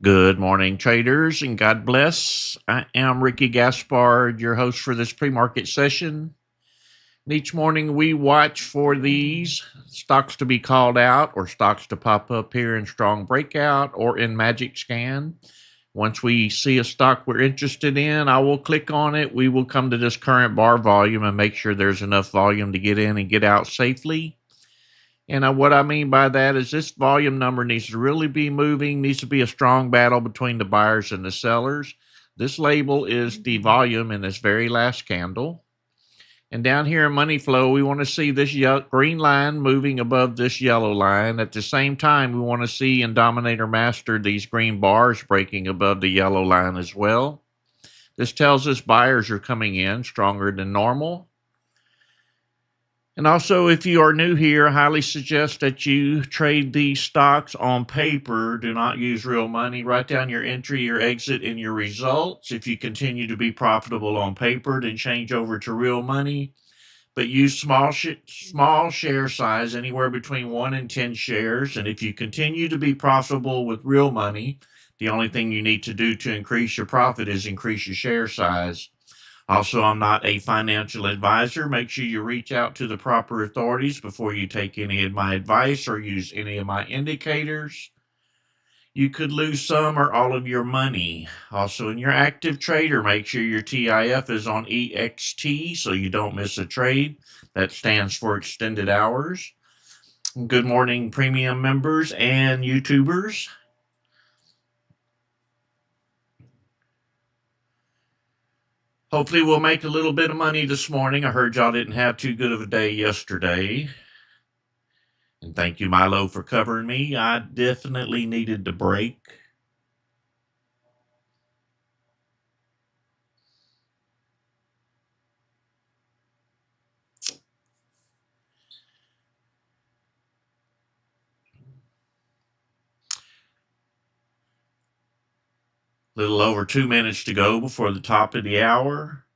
Good morning, traders, and God bless. I am Ricky Gaspard, your host for this pre-market session. And each morning we watch for these stocks to be called out or stocks to pop up here in strong breakout or in magic scan. Once we see a stock we're interested in, I will click on it. We will come to this current bar volume and make sure there's enough volume to get in and get out safely. And what I mean by that is this volume number needs to really be moving, needs to be a strong battle between the buyers and the sellers. This label is the volume in this very last candle. And down here in money flow, we want to see this green line moving above this yellow line. At the same time, we want to see in Dominator Master these green bars breaking above the yellow line as well. This tells us buyers are coming in stronger than normal. And also, if you are new here, I highly suggest that you trade these stocks on paper. Do not use real money. Write down your entry, your exit, and your results. If you continue to be profitable on paper, then change over to real money. But use small share size, anywhere between 1 and 10 shares. And if you continue to be profitable with real money, the only thing you need to do to increase your profit is increase your share size. Also, I'm not a financial advisor. Make sure you reach out to the proper authorities before you take any of my advice or use any of my indicators. You could lose some or all of your money. Also, in your active trader, make sure your TIF is on EXT so you don't miss a trade. That stands for extended hours. Good morning, premium members and YouTubers. Hopefully we'll make a little bit of money this morning. I heard y'all didn't have too good of a day yesterday. And thank you, Milo, for covering me. I definitely needed the break. Little over 2 minutes to go before the top of the hour.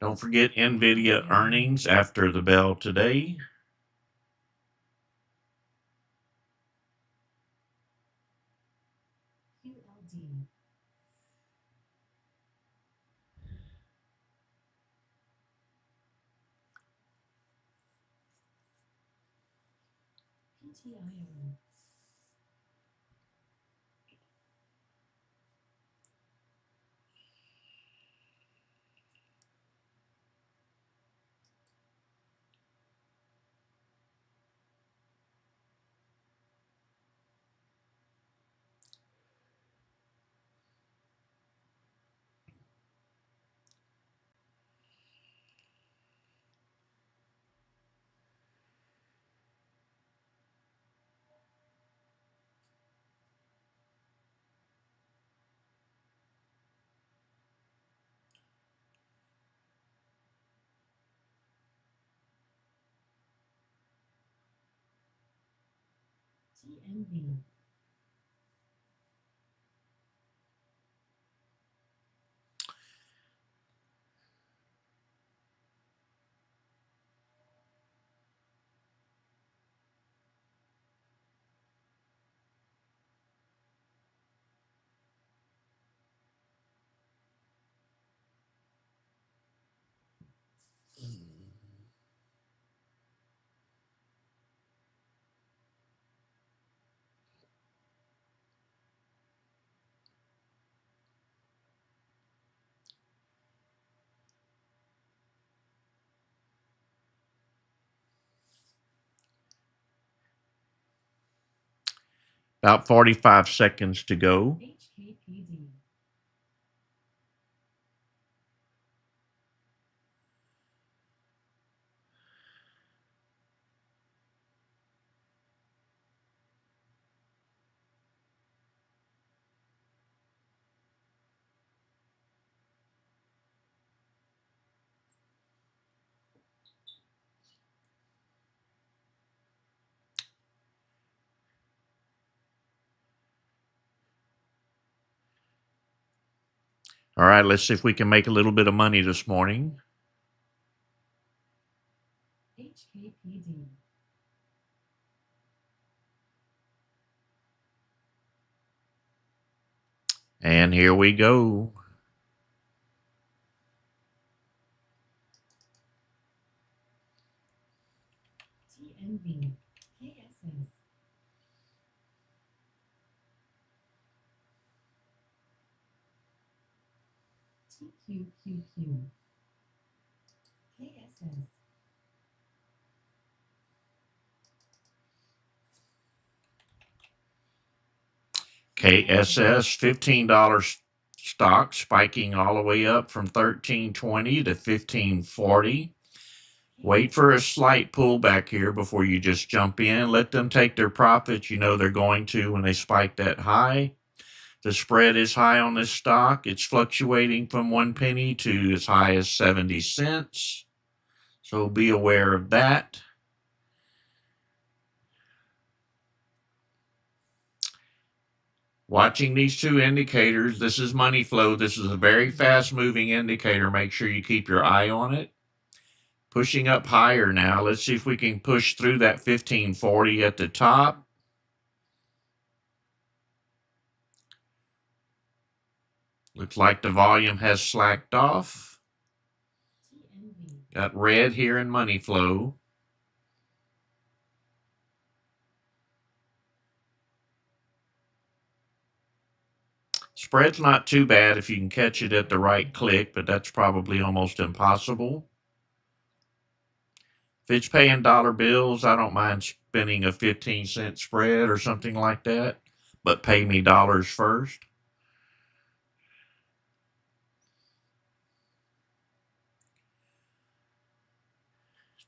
Don't forget NVIDIA earnings after the bell today. About 45 seconds to go. All right, let's see if we can make a little bit of money this morning. And here we go. TNV, KSS, TQQQ, KSS, KSS, $15 stock, spiking all the way up from $13.20 to $15.40. Wait for a slight pullback here before you just jump in. Let them take their profits. You know they're going to when they spike that high. The spread is high on this stock. It's fluctuating from 1 penny to as high as 70 cents. So be aware of that. Watching these two indicators, this is money flow. This is a very fast moving indicator. Make sure you keep your eye on it. Pushing up higher now. Let's see if we can push through that 1540 at the top. Looks like the volume has slacked off. Got red here in money flow. Spread's not too bad if you can catch it at the right click, but that's probably almost impossible. If it's paying dollar bills, I don't mind spending a 15-cent spread or something like that, but pay me dollars first.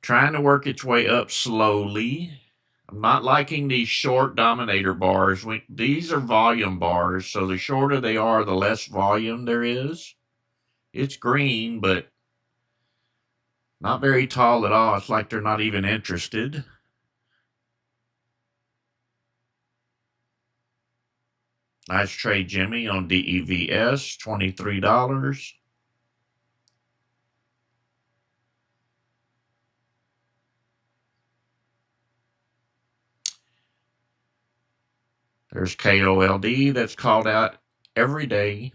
Trying to work its way up slowly. I'm not liking these short dominator bars. These are volume bars, so the shorter they are, the less volume there is. It's green, but not very tall at all. It's like they're not even interested. Nice trade, Jimmy, on DEVS, $23. There's KOLD that's called out every day.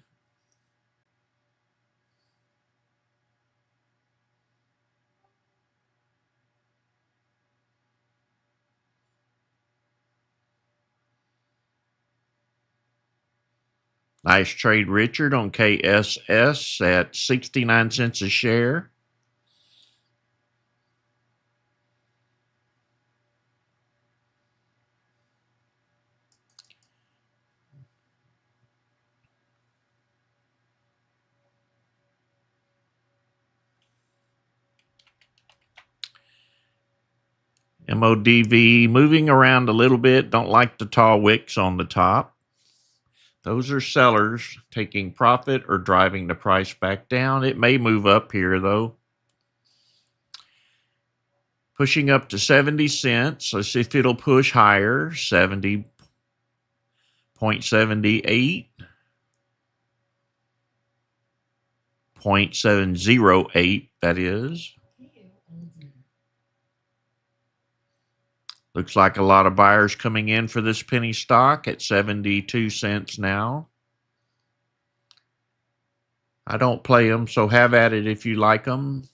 Nice trade, Richard, on KSS at 69 cents a share. MODV moving around a little bit. Don't like the tall wicks on the top. Those are sellers taking profit or driving the price back down. It may move up here, though. Pushing up to 70 cents. Let's see if it'll push higher. 70.78. 0.708, that is. Looks like a lot of buyers coming in for this penny stock at 72 cents now. I don't play them, so have at it if you like them.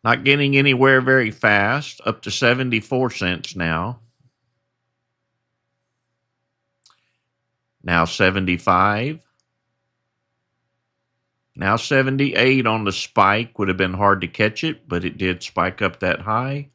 Not getting anywhere very fast, up to 74 cents now. Now 75. Now 78 on the spike. Would have been hard to catch it, but it did spike up that high.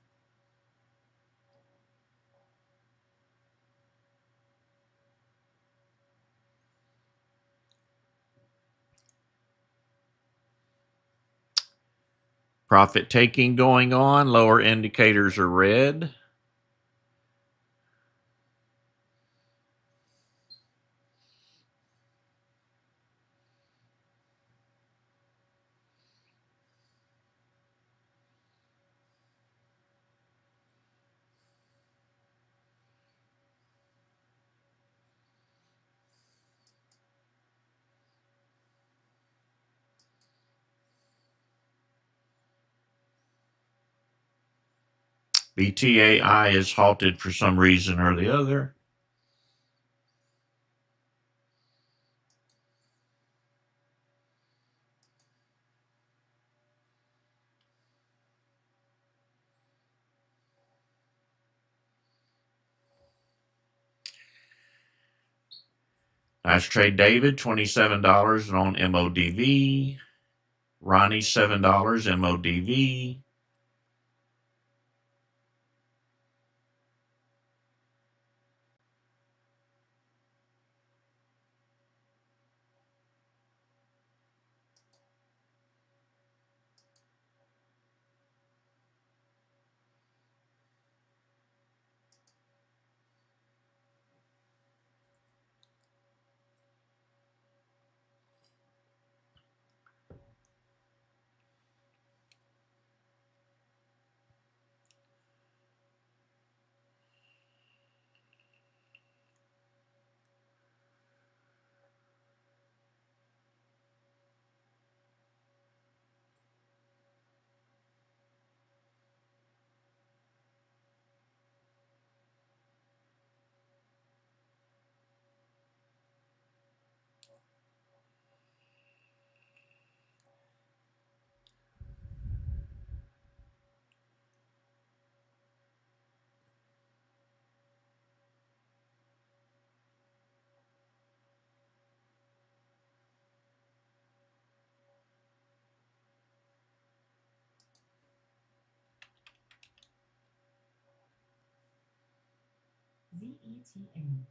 Profit taking going on. Lower indicators are red. BTAI is halted for some reason or the other. Nice trade, David, $27 on MODV. Ronnie, $7, MODV. ZETA.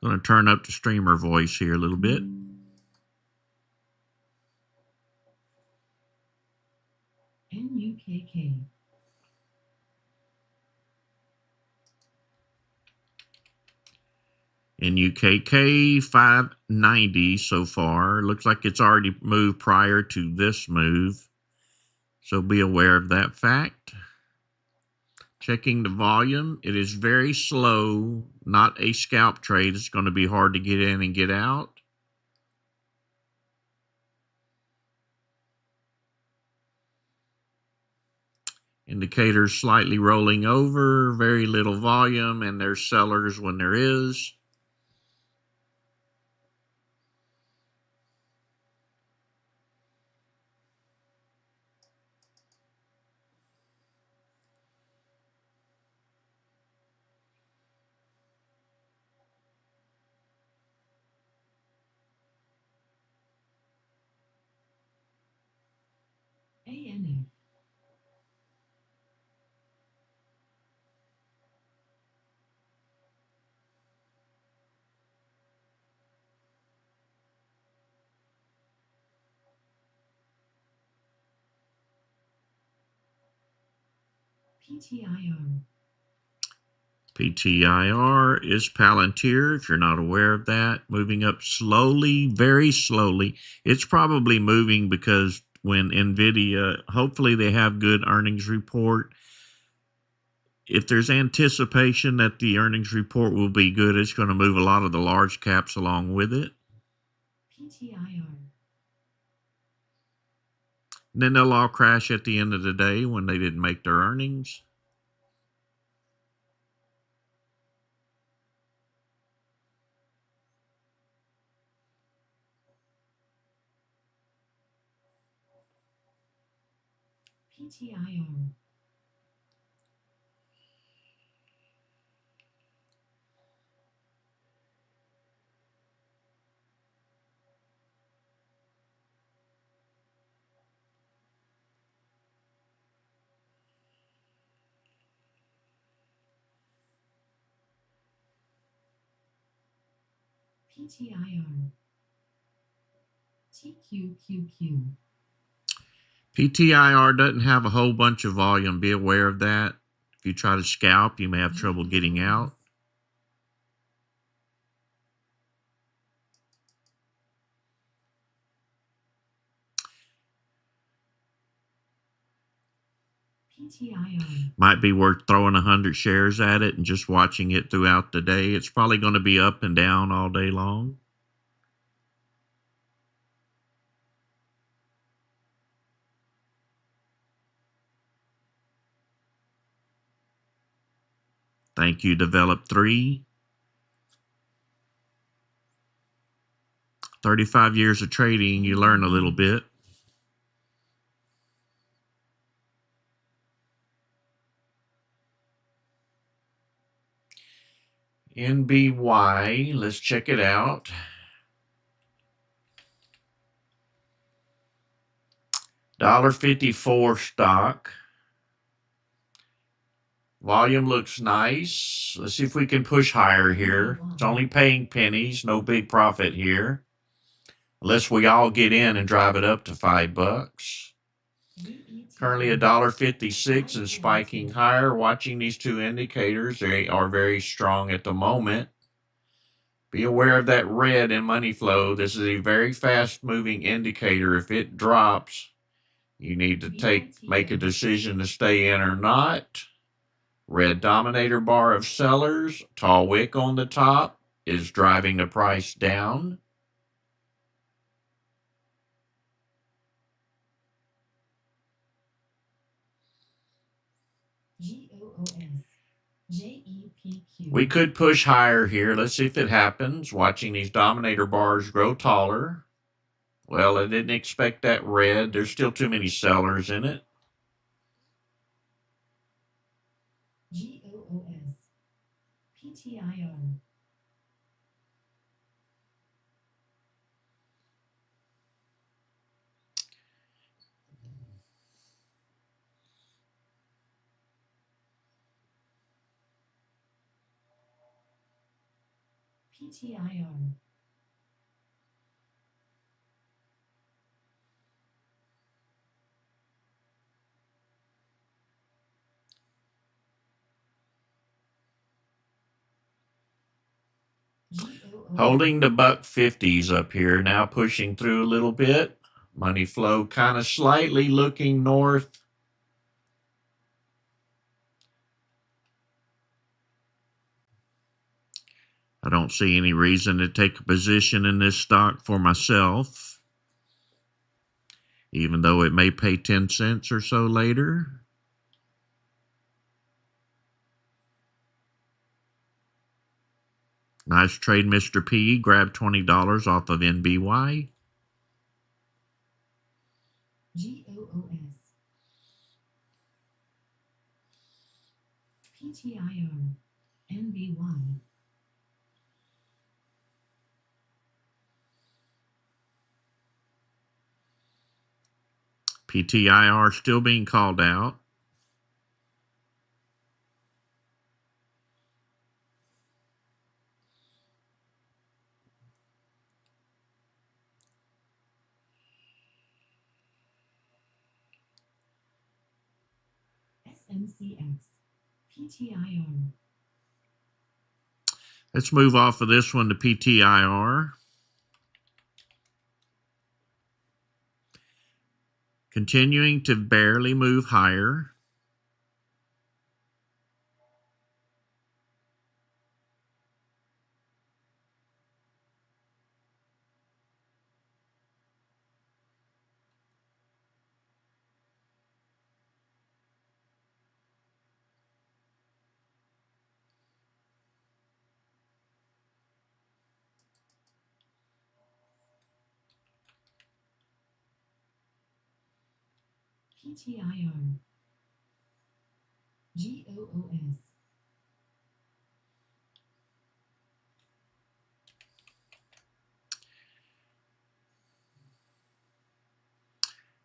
Going to turn up the streamer voice here a little bit. NUKK. NUKK 590 so far. Looks like it's already moved prior to this move. So be aware of that fact. Checking the volume. It is very slow, not a scalp trade. It's going to be hard to get in and get out. Indicators slightly rolling over, very little volume, and there's sellers when there is. ANF. PTIR. PTIR is Palantir, if you're not aware of that, moving up slowly, very slowly. It's probably moving because when NVIDIA, hopefully they have good earnings report. If there's anticipation that the earnings report will be good, it's going to move a lot of the large caps along with it. PTIR. And then they'll all crash at the end of the day when they didn't make their earnings. PTIR. PTIR. TQQQ. PTIR doesn't have a whole bunch of volume. Be aware of that. If you try to scalp, you may have trouble getting out. PTIR. Might be worth throwing 100 shares at it and just watching it throughout the day. It's probably going to be up and down all day long. Thank you, Develop 3. 35 years of trading, you learn a little bit. NBY, let's check it out. $1.54 stock. Volume looks nice. Let's see if we can push higher here. It's only paying pennies, no big profit here. Unless we all get in and drive it up to $5. Currently $1.56 and spiking higher. Watching these two indicators, they are very strong at the moment. Be aware of that red in money flow. This is a very fast moving indicator. If it drops, you need to make a decision to stay in or not. Red dominator bar of sellers, tall wick on the top is driving the price down. GOOS. JEPQ. We could push higher here. Let's see if it happens. Watching these dominator bars grow taller. Well, I didn't expect that red. There's still too many sellers in it. GOOS. PTIR. PTIR. Holding the $1.50s up here, now pushing through a little bit. Money flow kind of slightly looking north. I don't see any reason to take a position in this stock for myself, even though it may pay 10 cents or so later. Nice trade, Mr. P. Grab $20 off of NBY. GOOS. PTIR. NBY. PTIR still being called out. SMCX. PTIR. Let's move off of this one to PTIR. Continuing to barely move higher. PTIR. GOOS.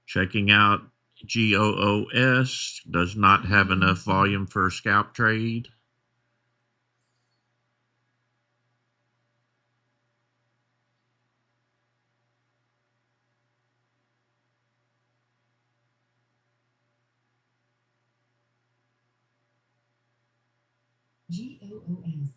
Checking out GOOS. Does not have enough volume for a scalp trade. GOOS.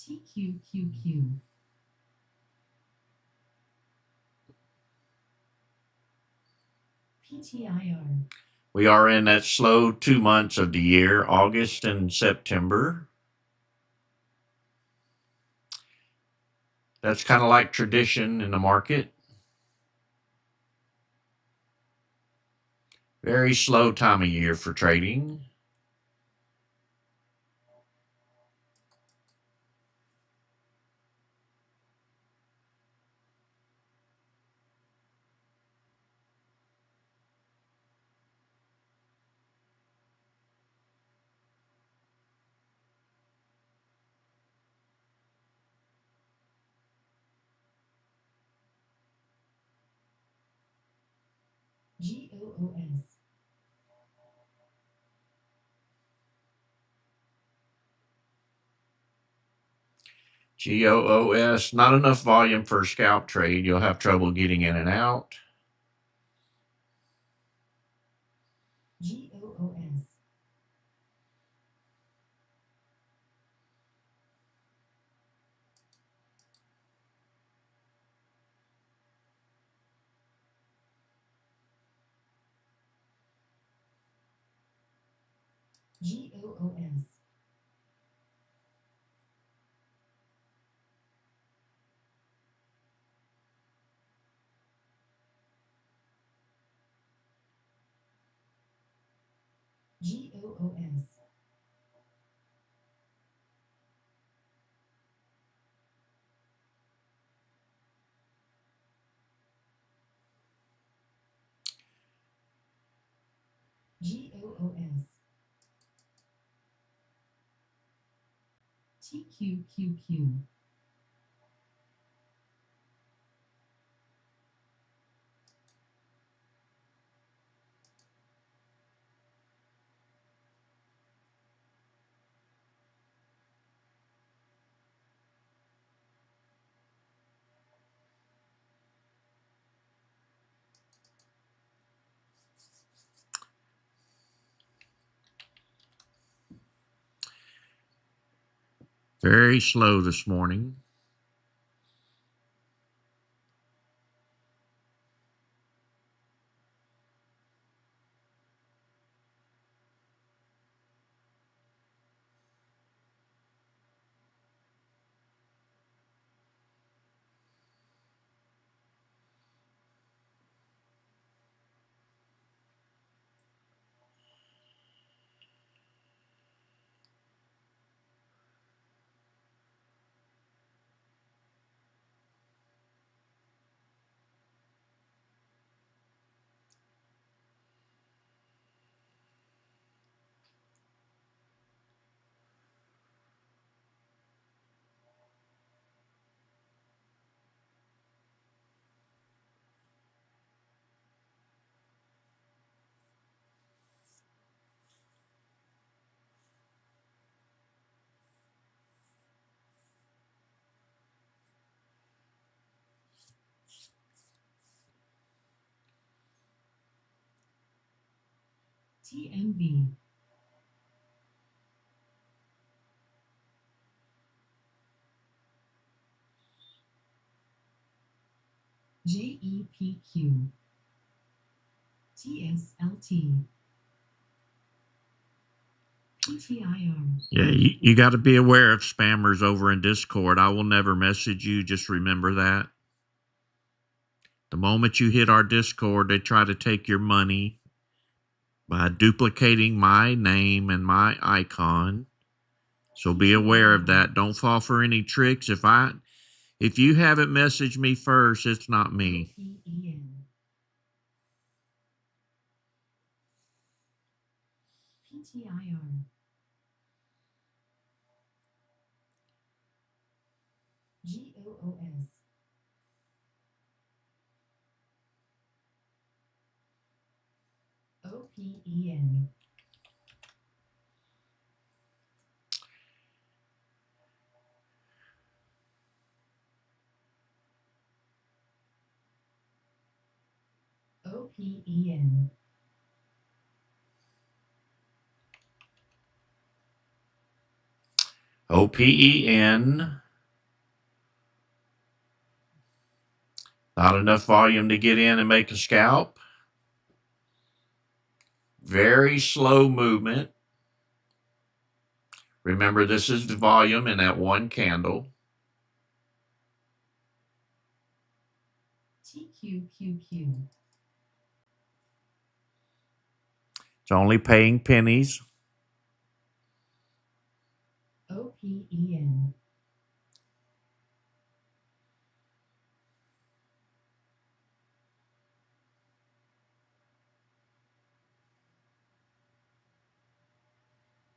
TQQQ. PTIR. We are in that slow 2 months of the year, August and September. That's kind of like tradition in the market. Very slow time of year for trading. GOOS. GOOS, not enough volume for a scalp trade. You'll have trouble getting in and out. GOOS. GOOS. GOOS. GOOS. TQQQ. Very slow this morning. TMV. JEPQ. TSLT. PTIR. Yeah, you got to be aware of spammers over in Discord. I will never message you. Just remember that. The moment you hit our Discord, they try to take your money by duplicating my name and my icon. So be aware of that. Don't fall for any tricks. If you haven't messaged me first, it's not me. OPEN. PTIR. GOOS. OPEN. OPEN. OPEN. Not enough volume to get in and make a scalp. Very slow movement. Remember, this is the volume in that one candle. TQQQ. It's only paying pennies. OPEN.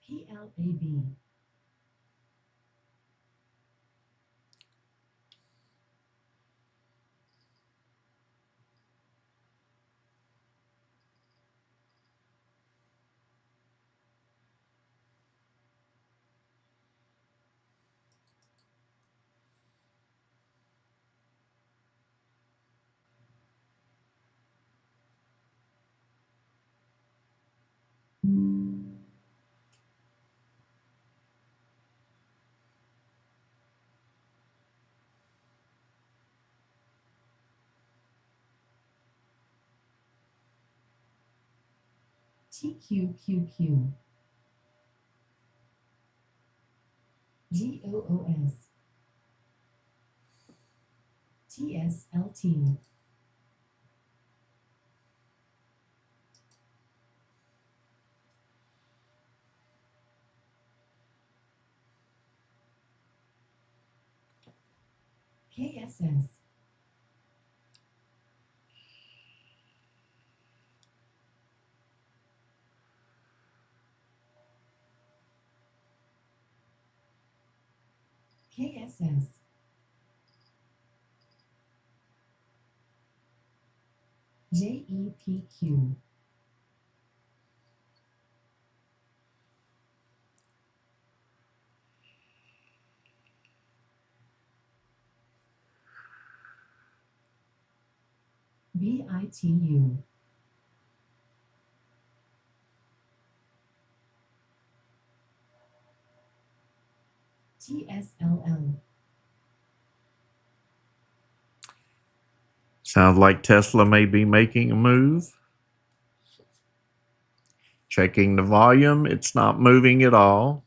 PLAB. TQQQ. GOOS. TSLT. KSS. KSS. JEPQ. BITU. TSLL. Sounds like Tesla may be making a move. Checking the volume, it's not moving at all.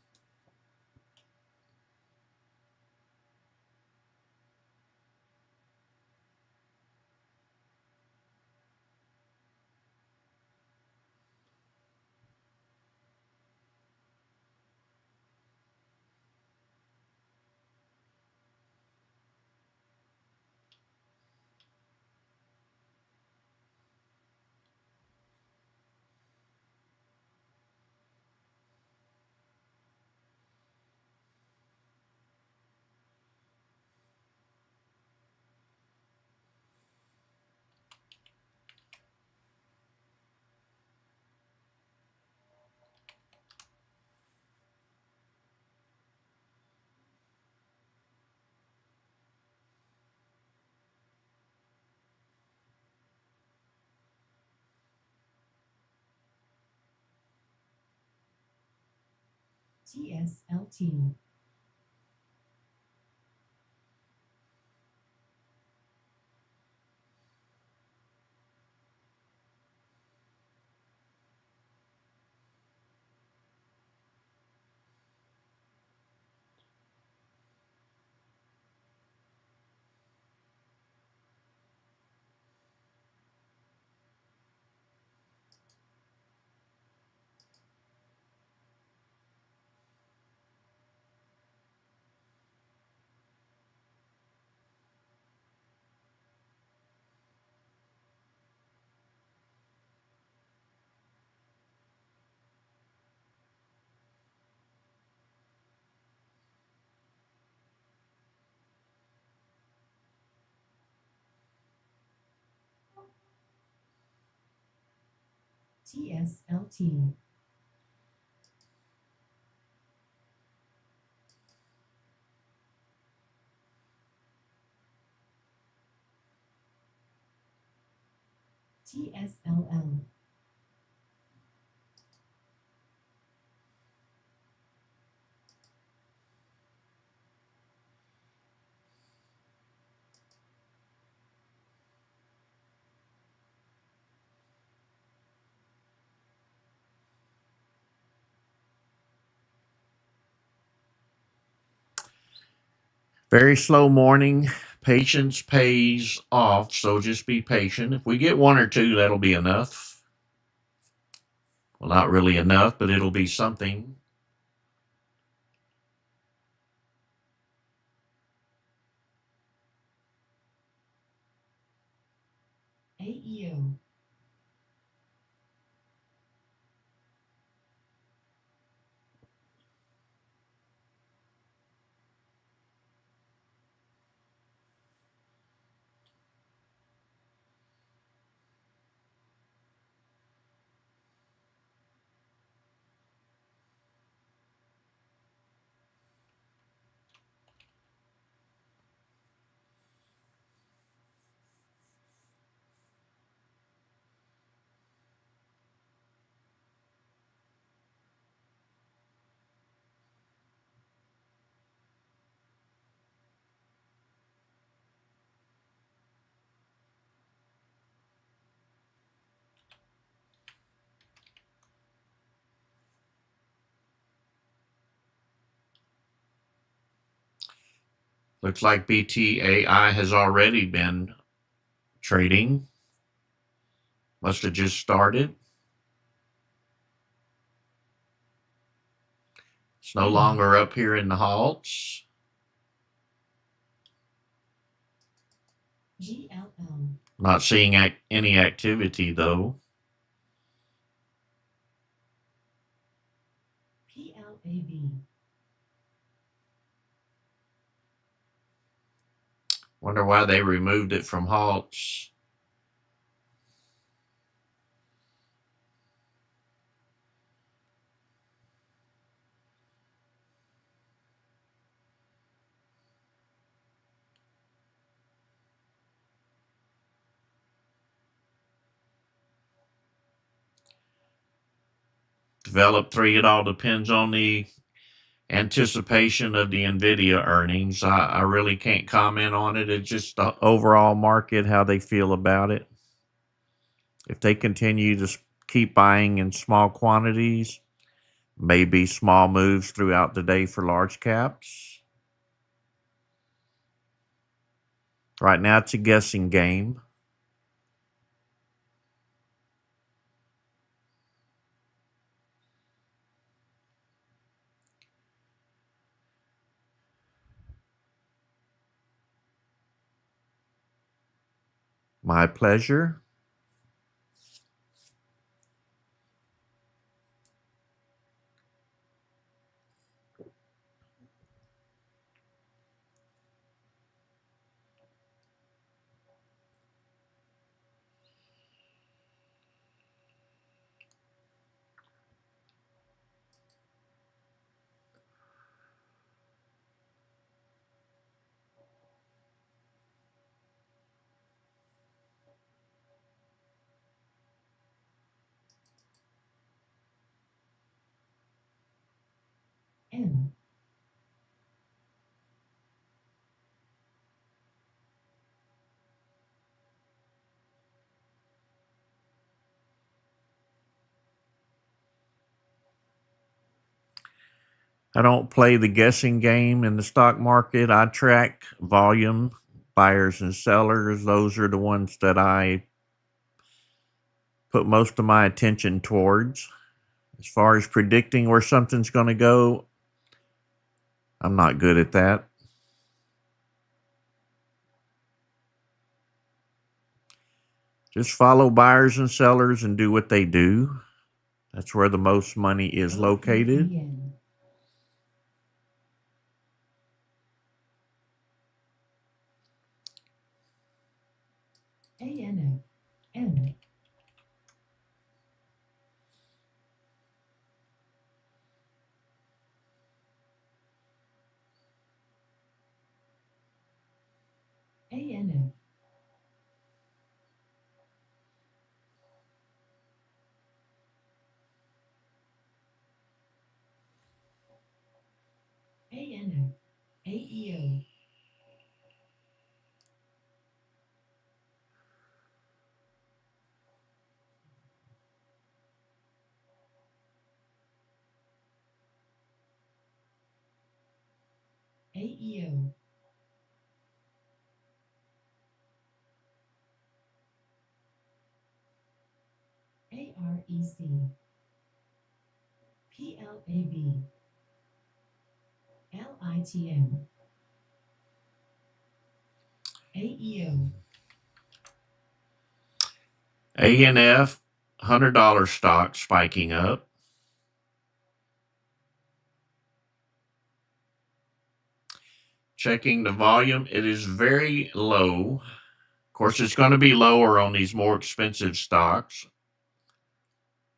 TSLT. TSLT. TSLL. Very slow morning. Patience pays off, so just be patient. If we get one or two, that'll be enough. Well, not really enough, but it'll be something. AEO. Looks like BTAI has already been trading. Must have just started. It's no longer up here in the halts. GLL. Not seeing any activity though. PLAB. Wonder why they removed it from halts. Develop 3, it all depends on the anticipation of the NVIDIA earnings. I really can't comment on it. It's just the overall market, how they feel about it. If they continue to keep buying in small quantities, maybe small moves throughout the day for large caps. Right now, it's a guessing game. My pleasure. M. I don't play the guessing game in the stock market. I track volume, buyers and sellers. Those are the ones that I put most of my attention towards. As far as predicting where something's going to go, I'm not good at that. Just follow buyers and sellers and do what they do. That's where the most money is located. OPEN. ANF. M. ANF. ANF. AEO. AEO. AREC, PLAB, LITM, AEO, ANF, $100 stock spiking up. Checking the volume, it is very low. Of course, it's going to be lower on these more expensive stocks.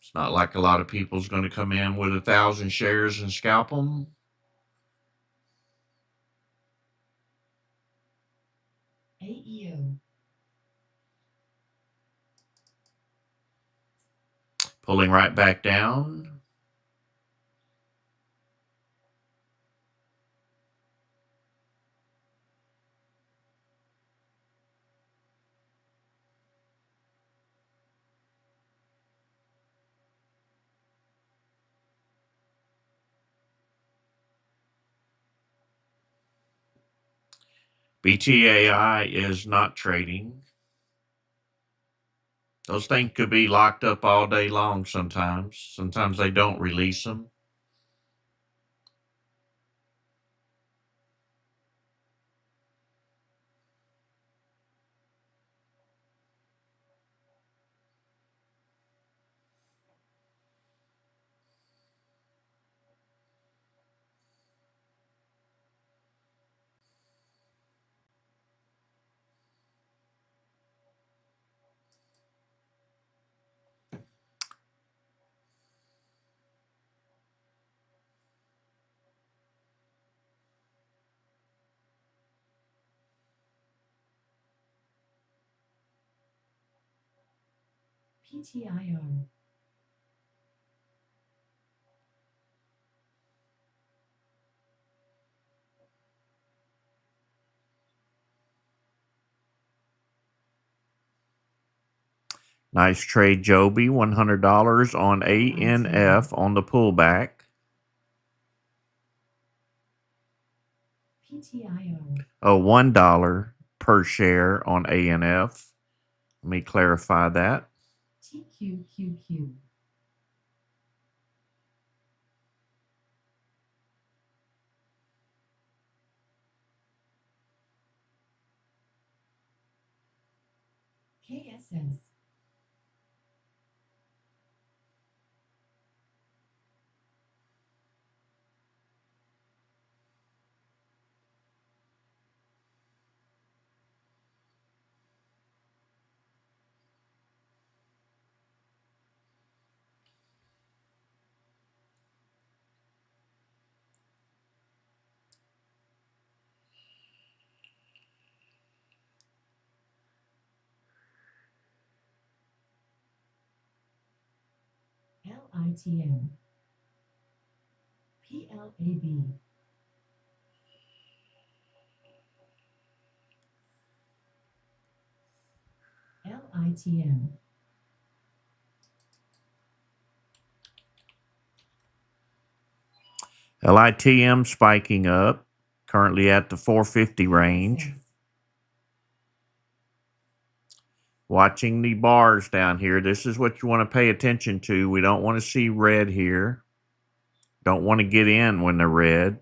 It's not like a lot of people's going to come in with 1,000 shares and scalp them. AEO, Pulling right back down. BTAI is not trading. Those things could be locked up all day long sometimes. Sometimes they don't release them. PTIR, Nice trade, Joby. $100 on ANF on the pullback. PTIR, Oh, $1 per share on ANF. Let me clarify that. TQQQ, KSS, LITM, PLAB, LITM, LITM spiking up, currently at the 450 range. KSS, Watching the bars down here. This is what you want to pay attention to. We don't want to see red here. Don't want to get in when they're red.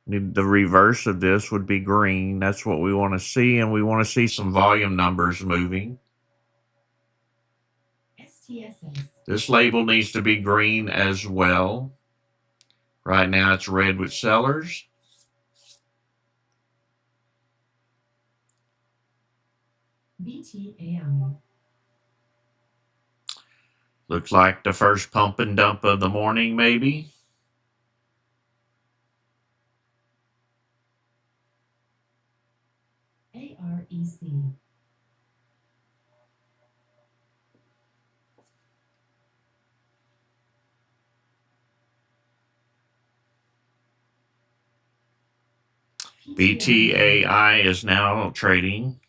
The reverse of this would be green. That's what we want to see, and we want to see some volume numbers moving. STSS, This label needs to be green as well. Right now it's red with sellers. BTAI, Looks like the first pump and dump of the morning, maybe. AREC, BTAI is now trading.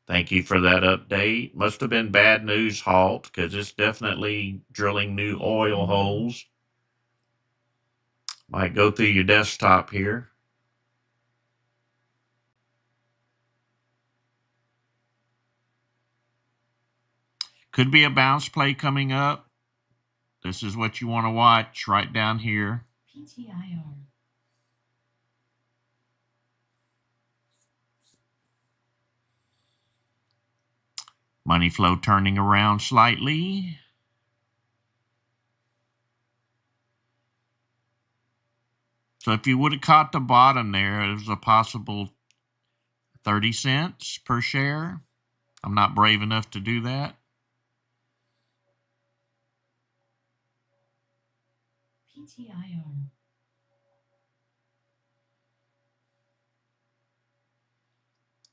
Thank you for that update. Must have been bad news halt because it's definitely drilling new oil holes. Might go through your desktop here. Could be a bounce play coming up. This is what you want to watch right down here. PTIR. Money flow turning around slightly. So if you would have caught the bottom there, it was a possible 30 cents per share. I'm not brave enough to do that. PTIR.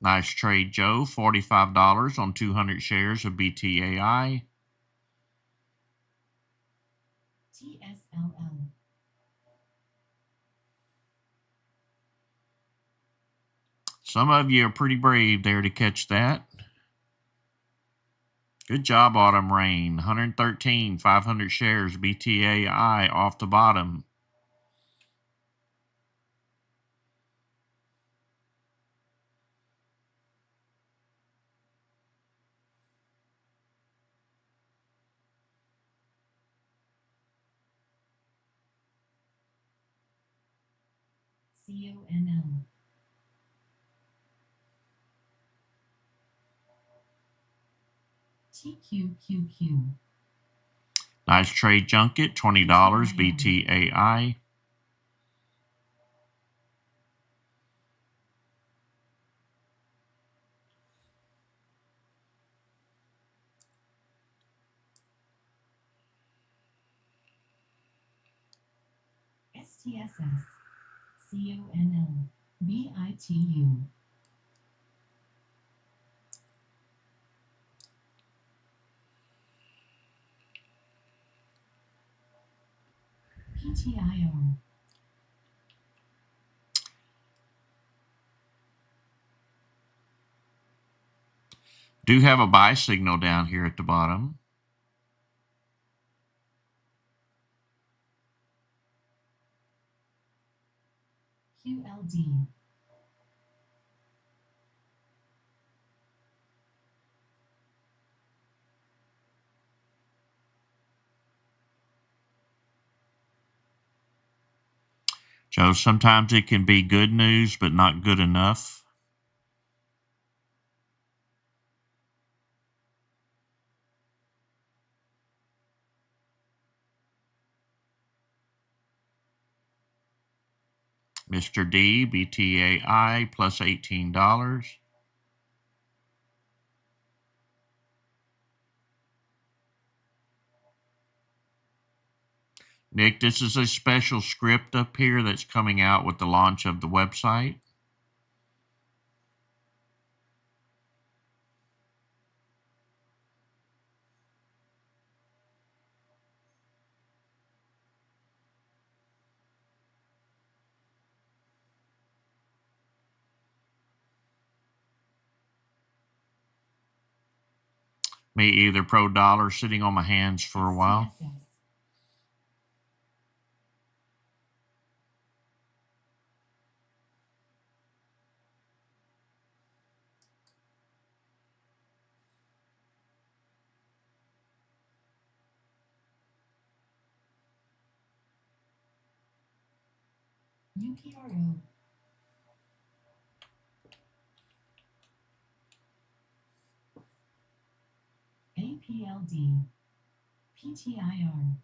Nice trade, Joe. $45 on 200 shares of BTAI. TSLL. Some of you are pretty brave there to catch that. Good job, Autumn Rain. 113, 500 shares, BTAI off the bottom. CONL. TQQQ. Nice trade, Junket. $20, BTAI. STSS. CONL. BITU. PTIR. Do have a buy signal down here at the bottom. QLD. Joe, sometimes it can be good news, but not good enough. Mr. D, BTAI, plus $18. Nick, this is a special script up here that's coming out with the launch of the website. Me either, Pro Dollar, sitting on my hands for a while. STSS. UPRO. APLD. PTIR.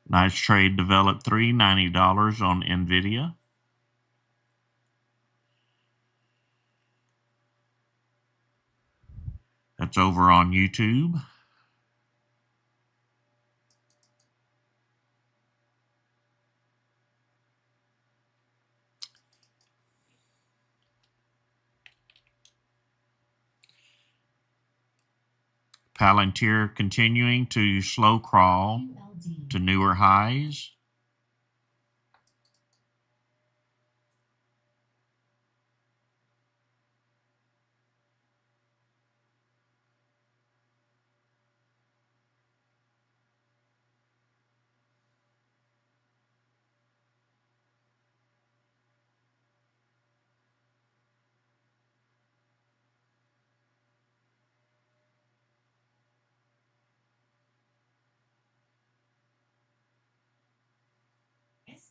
Nice trade developed $90 on NVIDIA. That's over on YouTube. Palantir continuing to slow crawl QLD. to newer highs.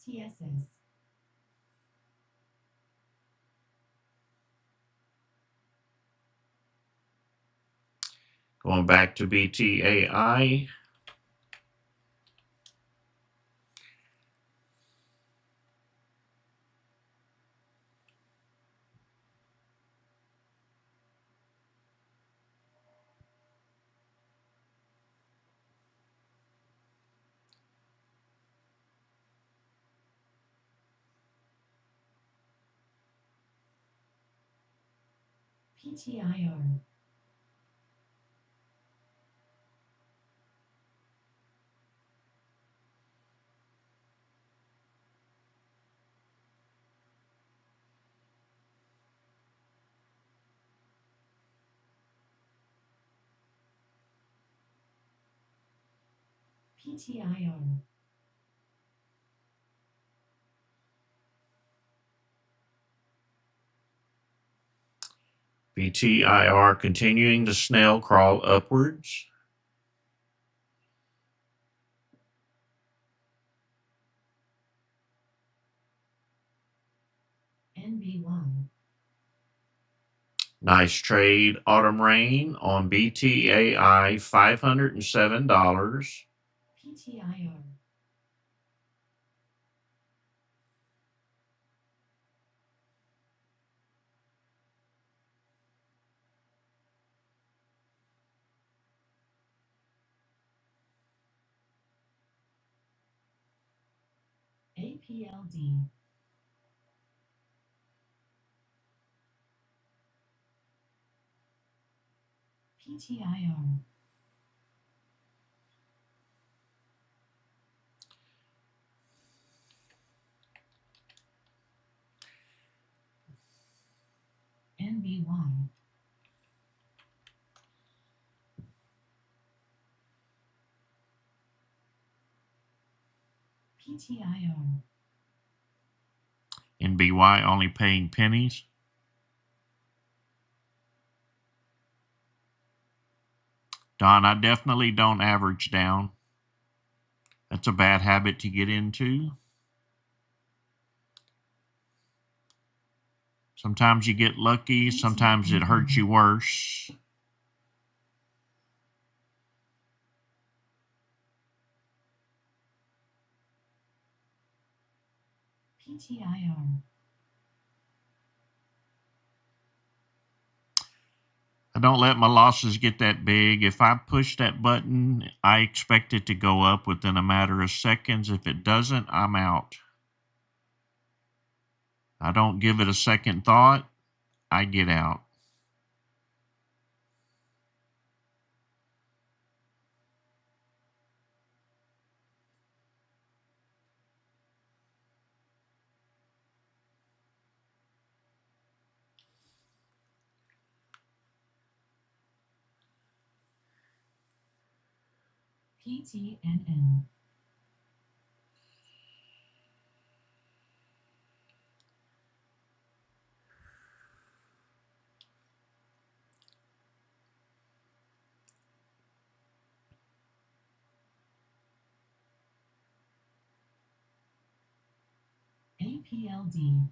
TSS. Going back to BTAI. PTIR. PTIR. BTIR continuing the snail crawl upwards. NBY. Nice trade, Autumn Rain on BTAI, $507. PTIR. APLD. PTIR. NBY. PTIR. NBY only paying pennies. Don, I definitely don't average down. That's a bad habit to get into. Sometimes you get lucky, sometimes it hurts you worse. PTIR. I don't let my losses get that big. If I push that button, I expect it to go up within a matter of seconds. If it doesn't, I'm out. I don't give it a second thought. I get out. PTNN. APLD.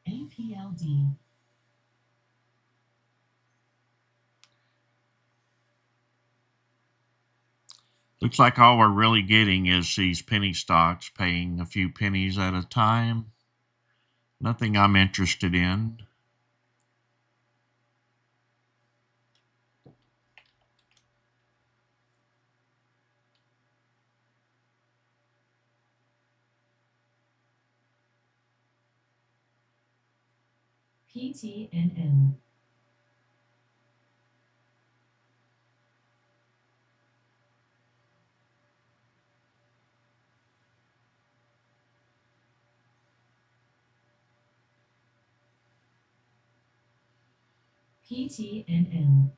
APLD. Looks like all we're really getting is these penny stocks paying a few pennies at a time. Nothing I'm interested in. PTNN. PTNN.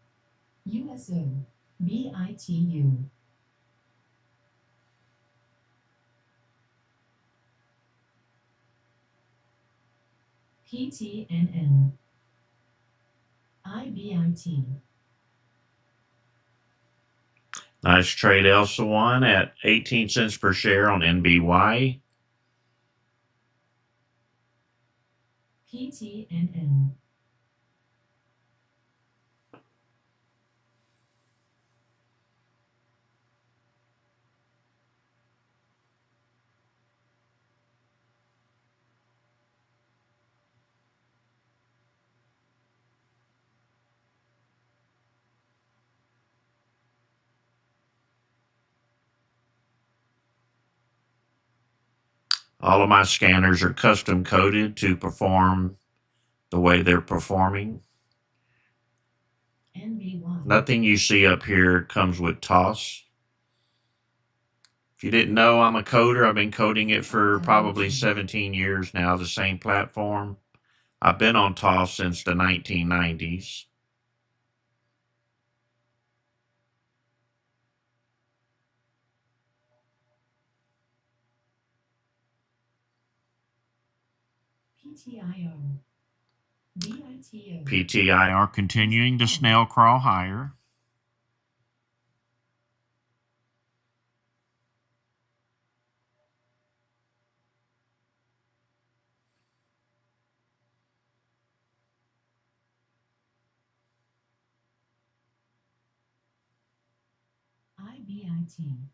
USO. BITU. PTNN. IBIT. Nice trade, Elsa one at 18 cents per share on NBY. PTNN. All of my scanners are custom coded to perform the way they're performing. NBY. Nothing you see up here comes with TOS. If you didn't know, I'm a coder. I've been coding it for probably 17 years now, the same platform. I've been on TOS since the 1990s. PTIR. BITO. PTIR continuing to snail crawl higher. IBIT.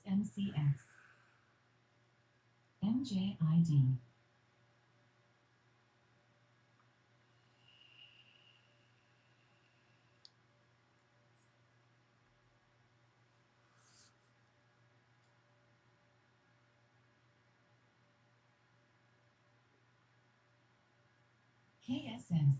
SMCX. MJID. KSS.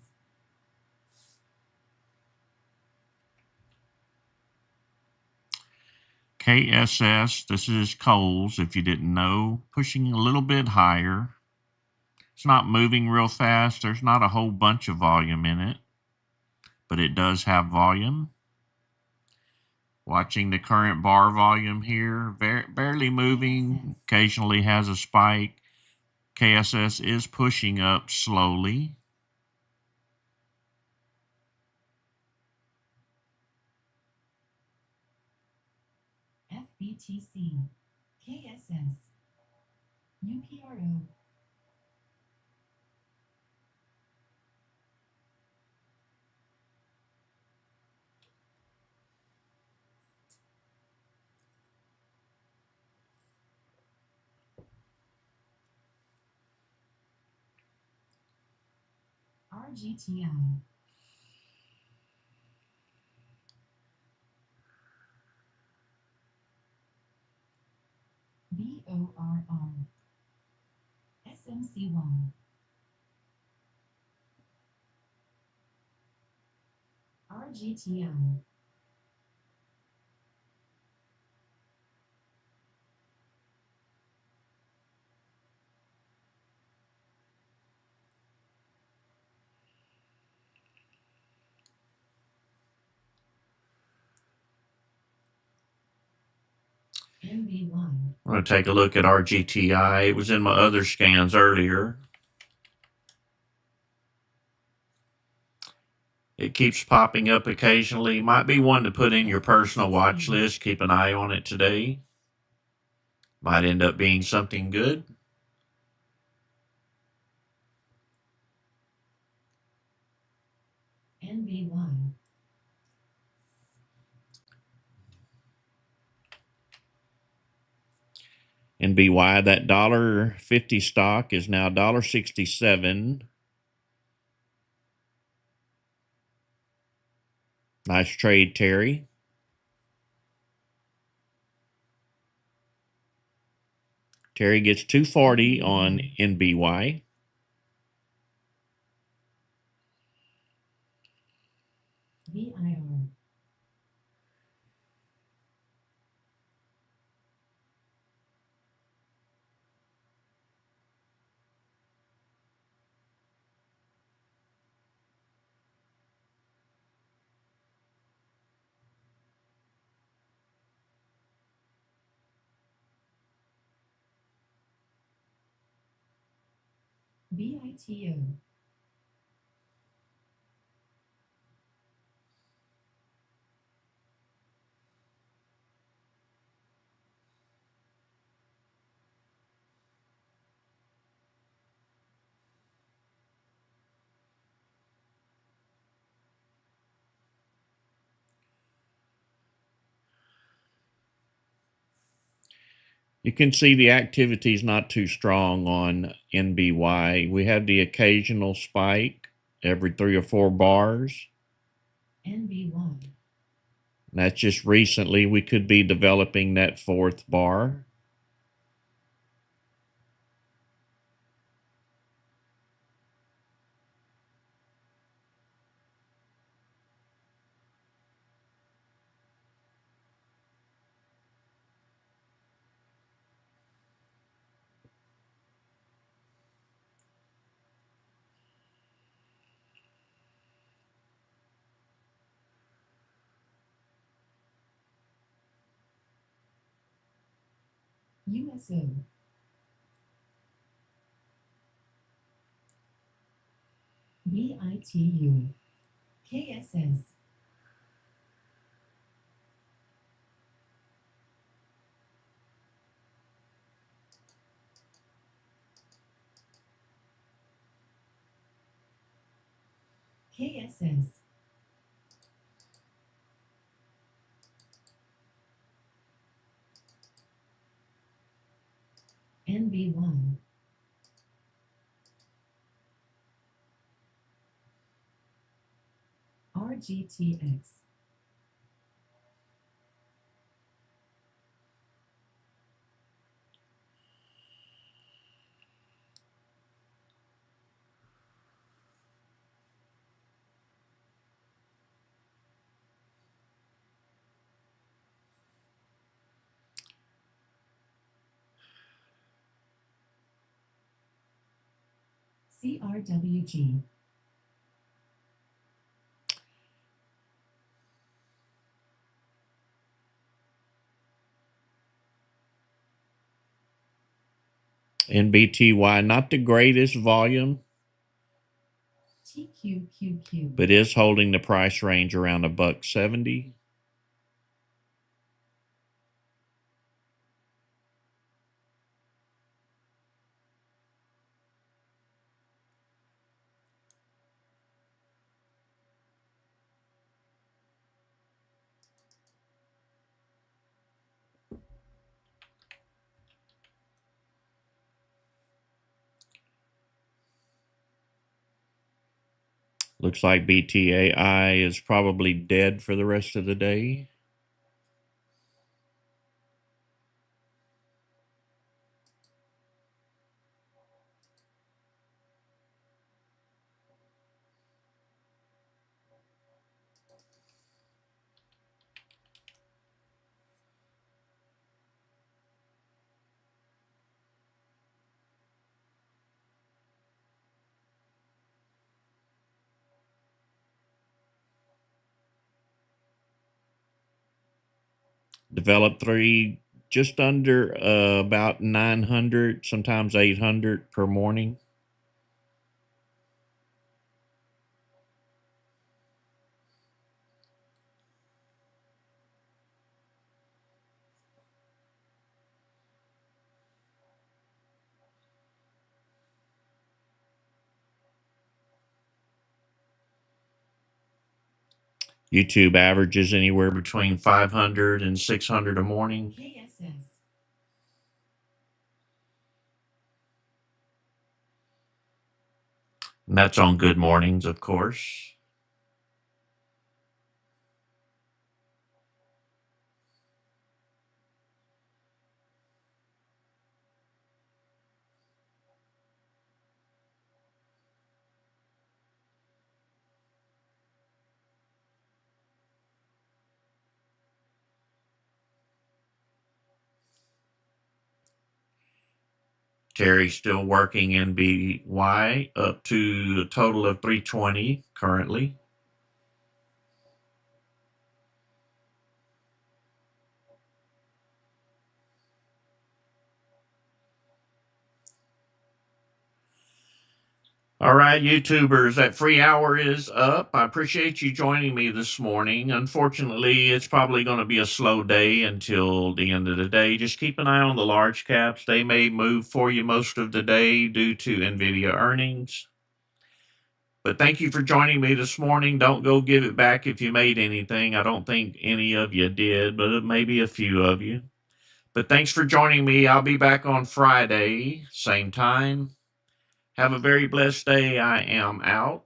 KSS, this is Coles, if you didn't know, pushing a little bit higher. It's not moving real fast. There's not a whole bunch of volume in it, but it does have volume. Watching the current bar volume here, barely moving, occasionally has a spike. KSS is pushing up slowly. FBTC. KSS. UPRO. RGTI. BORR. SMCY. RGTI. NBY. I'm going to take a look at RGTI. It was in my other scans earlier. It keeps popping up occasionally. Might be one to put in your personal watch list. Keep an eye on it today. Might end up being something good. NBY. NBY, that $1.50 stock is now $1.67. Nice trade, Terry. Terry gets 240 on NBY. BITO. You can see the activity is not too strong on NBY. We have the occasional spike every 3 or 4 bars. NBY. That's just recently. We could be developing that fourth bar. USO. BITU. KSS. KSS. NB1. RGTX. CRWG. NBTY, not the greatest volume, TQQQ. but is holding the price range around $1.70. Looks like BTAI is probably dead for the rest of the day. Developed three, just under about 900, sometimes 800 per morning. YouTube averages anywhere between 500 and 600 a morning. KSS. And that's on good mornings, of course. Terry's still working NBY up to a total of 320 currently. All right, YouTubers, that free hour is up. I appreciate you joining me this morning. Unfortunately, it's probably going to be a slow day until the end of the day. Just keep an eye on the large caps. They may move for you most of the day due to NVIDIA earnings. But thank you for joining me this morning. Don't go give it back if you made anything. I don't think any of you did, but maybe a few of you. But thanks for joining me. I'll be back on Friday, same time. Have a very blessed day. I am out.